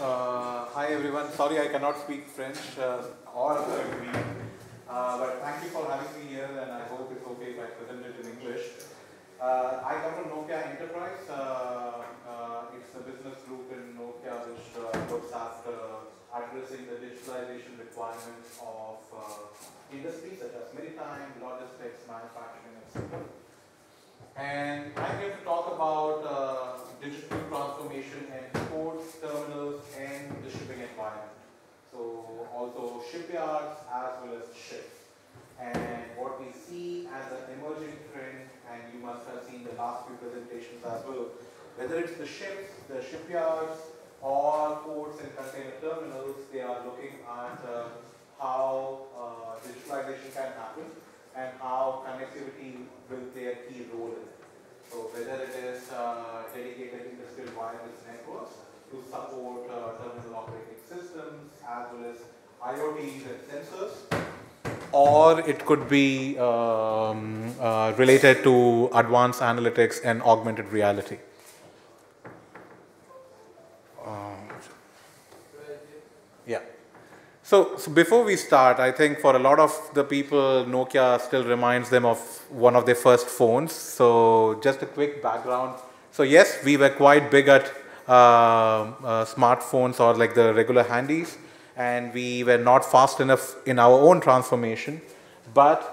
Hi everyone. Sorry I cannot speak French or Greek, but thank you for having me here, and I hope it's okay if I present it in English. I come from Nokia Enterprise. It's a business group in Nokia which looks after addressing the digitalization requirements of industries such as maritime, logistics, manufacturing, etc. And I'm here to talk about digital transformation in ports, terminals, and the shipping environment. So also shipyards as well as ships. And what we see as an emerging trend, and you must have seen the last few presentations as well, whether it's the ships, the shipyards, or ports and container terminals, they are looking at how digitalization can happen and how connectivity will play a key role in it. So whether it is dedicated industrial wireless networks to support terminal operating systems as well as IoTs and sensors, or it could be related to advanced analytics and augmented reality. Yeah. So before we start, I think for a lot of the people, Nokia still reminds them of one of their first phones. So just a quick background. So yes, we were quite big at smartphones or like the regular handies, and we were not fast enough in our own transformation. But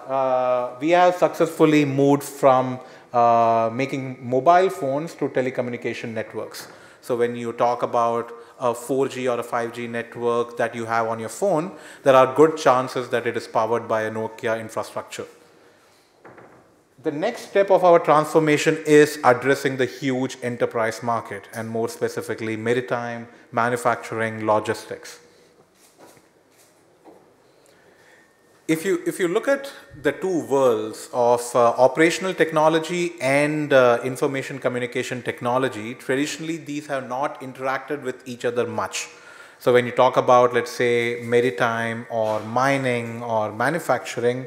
we have successfully moved from making mobile phones to telecommunication networks. So when you talk about a 4G or a 5G network that you have on your phone, there are good chances that it is powered by a Nokia infrastructure. The next step of our transformation is addressing the huge enterprise market, and more specifically maritime, manufacturing, logistics. If you look at the two worlds of operational technology and information communication technology, traditionally these have not interacted with each other much. So when you talk about, let's say, maritime or mining or manufacturing,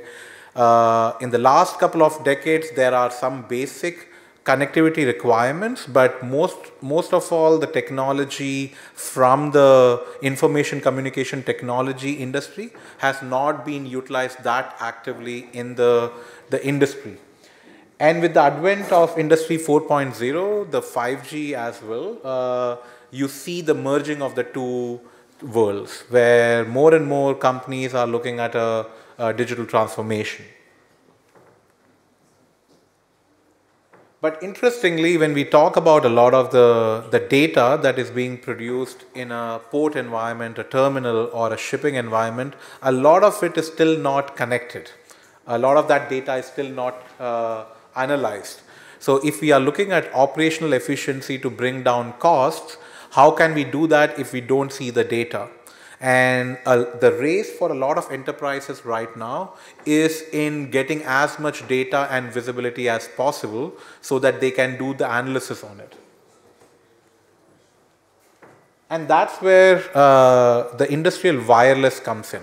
in the last couple of decades there are some basic connectivity requirements, but most of all the technology from the information communication technology industry has not been utilized that actively in the industry. And with the advent of Industry 4.0, the 5G as well, you see the merging of the two worlds, where more and more companies are looking at a digital transformation. But interestingly, when we talk about a lot of the data that is being produced in a port environment, a terminal, or a shipping environment, a lot of it is still not connected. A lot of that data is still not analyzed. So if we are looking at operational efficiency to bring down costs, how can we do that if we don't see the data? And the race for a lot of enterprises right now is in getting as much data and visibility as possible so that they can do the analysis on it. And that's where the industrial wireless comes in.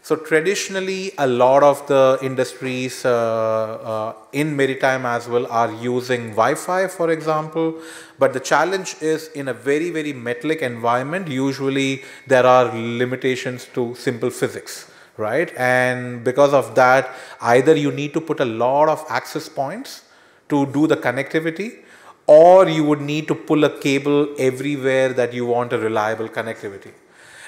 So traditionally, a lot of the industries in maritime as well are using Wi-Fi, for example. But the challenge is in a very, very metallic environment, usually there are limitations to simple physics, right? And because of that, either you need to put a lot of access points to do the connectivity, or you would need to pull a cable everywhere that you want a reliable connectivity.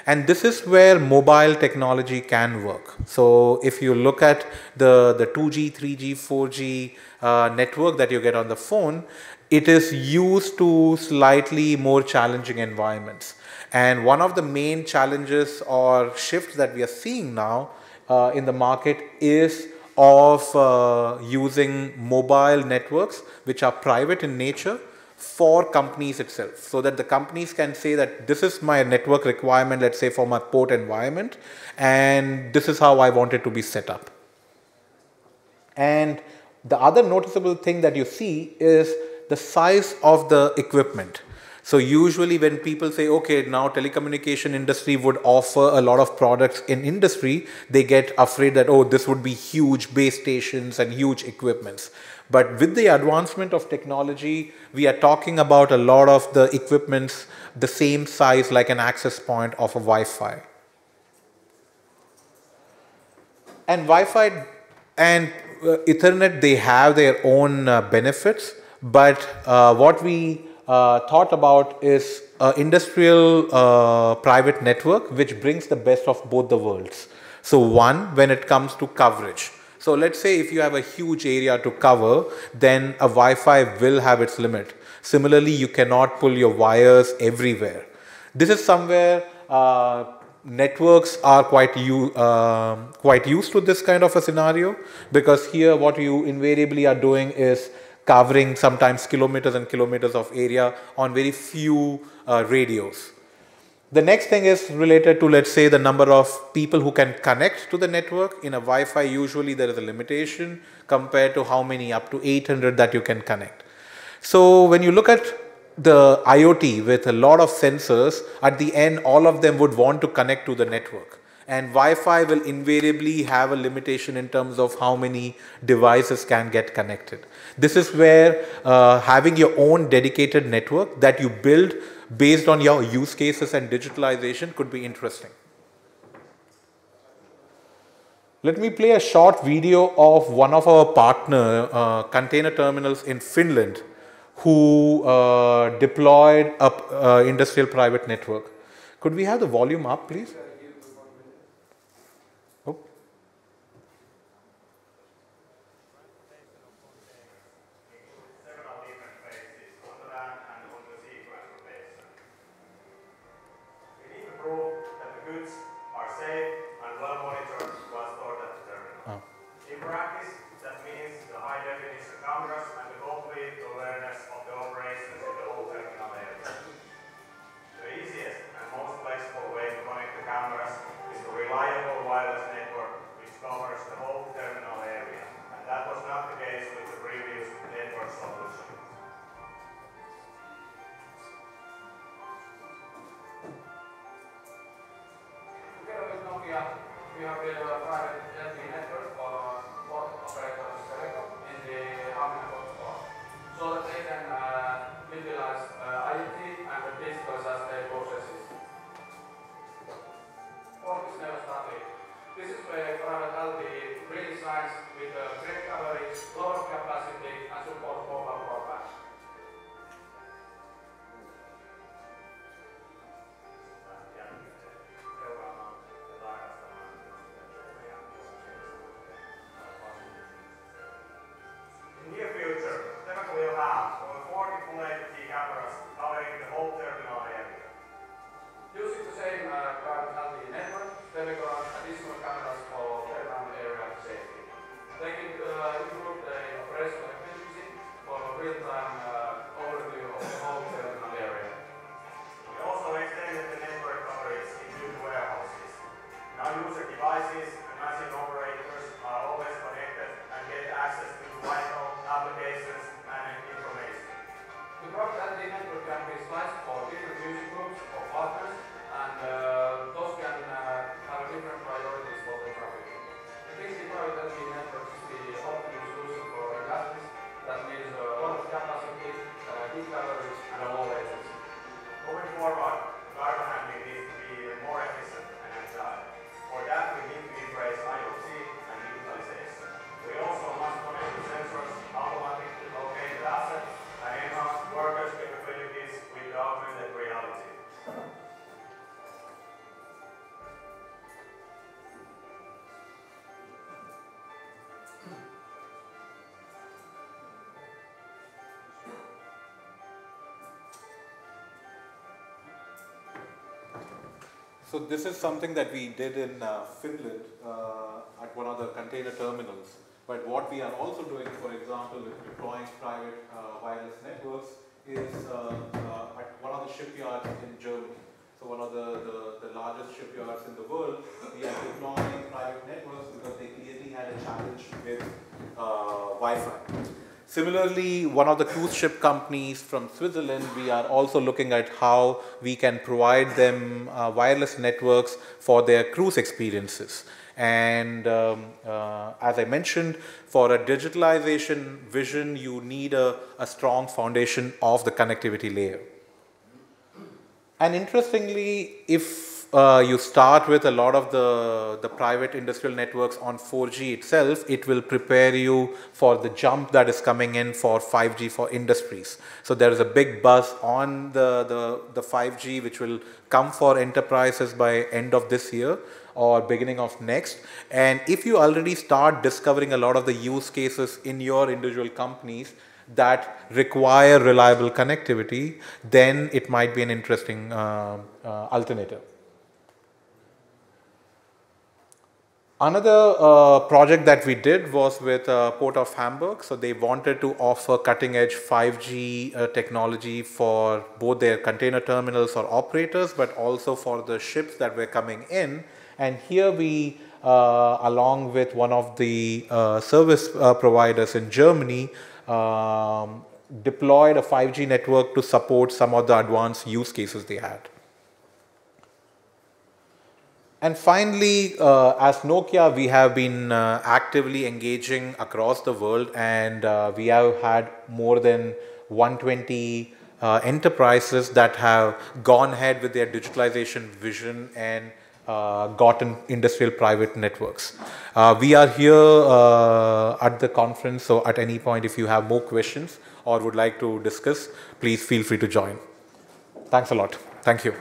And this is where mobile technology can work. So if you look at the 2G, 3G, 4G network that you get on the phone, it is used to slightly more challenging environments. And one of the main challenges or shifts that we are seeing now in the market is of using mobile networks which are private in nature for companies itself, so that the companies can say that this is my network requirement, let's say for my port environment, and this is how I want it to be set up. And the other noticeable thing that you see is the size of the equipment. So usually when people say, okay, now telecommunication industry would offer a lot of products in industry, they get afraid that, oh, this would be huge base stations and huge equipments. But with the advancement of technology, we are talking about a lot of the equipments the same size like an access point of a Wi-Fi. And Wi-Fi and Ethernet, they have their own benefits, but what we thought about is industrial private network, which brings the best of both the worlds. So one, when it comes to coverage. So let's say if you have a huge area to cover, then a Wi-Fi will have its limit. Similarly, you cannot pull your wires everywhere. This is somewhere networks are quite used to this kind of a scenario, because here what you invariably are doing is covering sometimes kilometers and kilometers of area on very few radios. The next thing is related to, let's say, the number of people who can connect to the network. In a Wi-Fi, usually there is a limitation compared to how many, up to 800 that you can connect. So when you look at the IoT with a lot of sensors, at the end, all of them would want to connect to the network. And Wi-Fi will invariably have a limitation in terms of how many devices can get connected. This is where having your own dedicated network that you build based on your use cases and digitalization could be interesting. Let me play a short video of one of our partner container terminals in Finland who deployed a industrial private network. Could we have the volume up, please? Oh. Nokia, we have built a private LTE network for port operators telecom in the Hamina port, so that they can utilize IoT and digitalize their processes. Port is never static. This is where private LTE really shines with great coverage, lower capacity, and support mobile broadband. Using the same private LTE network, they will run additional cameras for terminal area safety. They can improve the operational efficiency for a real-time overview of the whole terminal area. We also extended the network coverage into the warehouses. Now user devices and machine operators are always connected and get access to vital applications and information. The private LTE network can be sliced for different user groups or partners, and those can have different priorities for the traffic. I think the private LTE network is the optimum solution for industries that needs a lot of capacity, good coverage, and a low latency. Going forward, cargo handling needs to be more efficient and agile. For that, we need to embrace IoT and digitalization. We also must connect the sensors, automatically locate the assets, and enhance workers' capabilities with augmented reality. So this is something that we did in Finland at one of the container terminals. But what we are also doing, for example, with deploying private wireless networks is at one of the shipyards in Germany. So one of the largest shipyards in the world, we are deploying private networks because they clearly had a challenge with Wi-Fi. Similarly, one of the cruise ship companies from Switzerland, we are also looking at how we can provide them wireless networks for their cruise experiences. And as I mentioned, for a digitalization vision, you need a strong foundation of the connectivity layer. And interestingly, if you start with a lot of the private industrial networks on 4G itself, it will prepare you for the jump that is coming in for 5G for industries. So there is a big buzz on the 5G, which will come for enterprises by end of this year or beginning of next. And if you already start discovering a lot of the use cases in your individual companies that require reliable connectivity, then it might be an interesting alternative. Another project that we did was with Port of Hamburg. So they wanted to offer cutting edge 5G technology for both their container terminals or operators, but also for the ships that were coming in. And here we, along with one of the service providers in Germany, deployed a 5G network to support some of the advanced use cases they had. And finally, as Nokia, we have been actively engaging across the world, and we have had more than 120 enterprises that have gone ahead with their digitalization vision and gotten industrial private networks. We are here at the conference, so at any point if you have more questions or would like to discuss, please feel free to join. Thanks a lot. Thank you.